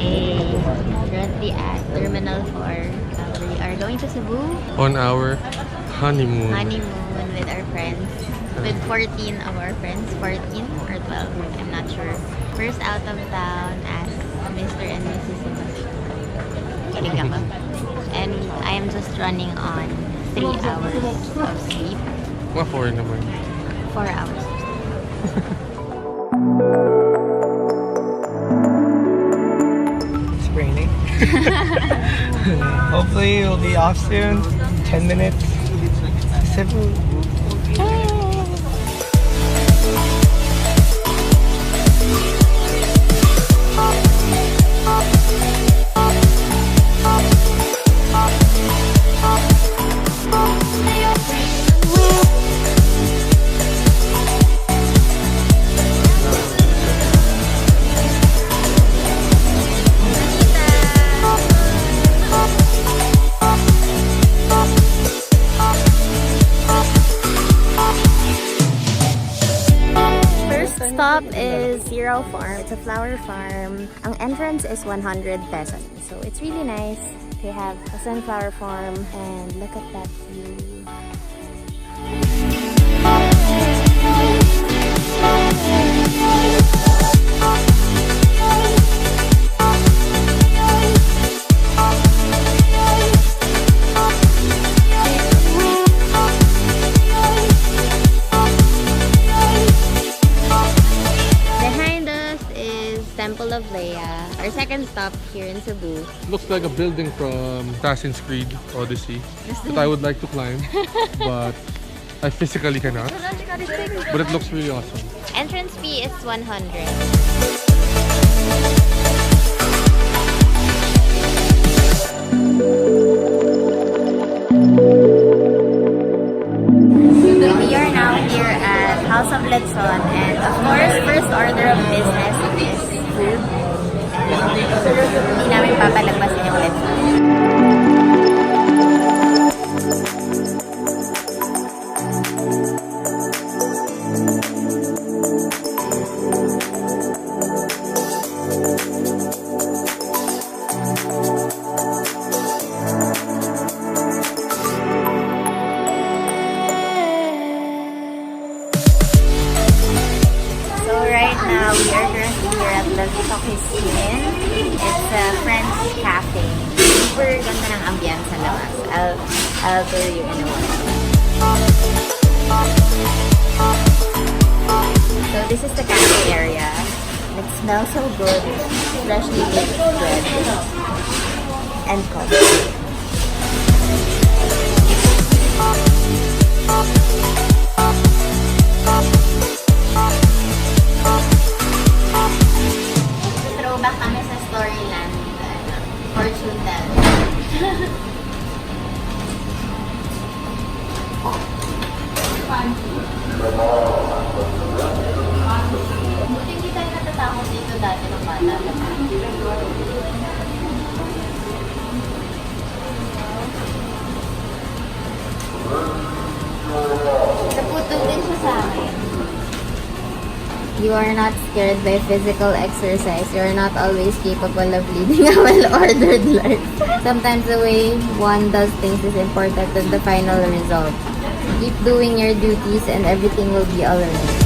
Hey, currently at Terminal 4. We are going to Cebu. On our honeymoon. Honeymoon with our friends. With 14 of our friends. 14 or 12, I'm not sure. First out of town as Mr. and Mrs. Sebastian. Kidding ka ba? And I am just running on 3 hours of sleep. Mga 4 naman. 4 hours. It's raining. Hopefully we'll be off soon. 10 minutes. Cebu. Stop is Sirao Farm. It's a flower farm. Ang entrance is 100 pesos. So it's really nice. They have a sunflower farm and look at that view. Temple of Leah, our second stop here in Cebu. Looks like a building from Assassin's Creed Odyssey that I would like to climb, but I physically cannot. But it looks really awesome. Entrance fee is 100. We are now here at House of Lechon, and of course, first order of business is food. Hindi namin papalagpasin yung lechon. Now we are currently here at Lechon. It's a French cafe. Super ganda ng ambience sa labas. I'll tell you in a while. So this is the cafe area. It smells so good. Freshly baked bread and coffee. Throwback kami sa Storyland. Fortune teller. Hindi tayo natatakot dito dati ng bata. Naputol din siya sa akin. You are not scared by physical exercise. You are not always capable of leading a well-ordered life. Sometimes the way one does things is important than the final result. Keep doing your duties and everything will be alright.